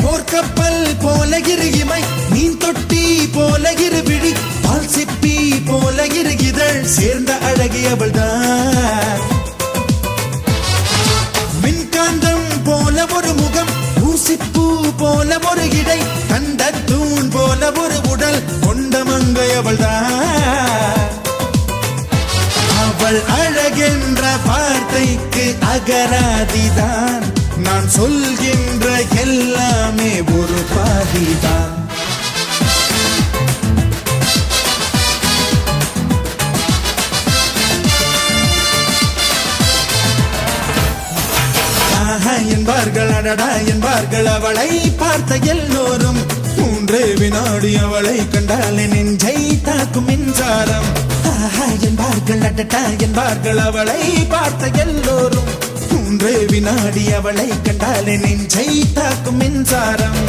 போர்க்கப்பல் போல இரு இமை, மீன் தொட்டி போல இரு விழி, பால் சிப்பி போல இரு இதழ், சேர்ந்த அழகியவள் தான். மின்காந்தம் போல ஒரு முகம், ஊசிப்பூ போல ஒரு இடை, கண்ட தூண் போல ஒரு உடல் கொண்ட மங்கையவள் தான். அவள் அழகென்ற வார்த்தைக்கு அகராதிதான், நான் சொல்கின்ற எல்லாமே ஒரு பாதிதான். என்பார்கள் அடடா என்பார்கள் அவளை பார்த்த எல்லோரும், 3 வினாடி அவளை கண்டாலே நெஞ்சை தாக்கும் மின்சாரம். என்பார்கள் அடடா என்பார்கள் அவளை பார்த்த எல்லோரும், 3 வினாடி அவளை கண்டாலே நெஞ்சை தாக்கும் மின்சாரம்.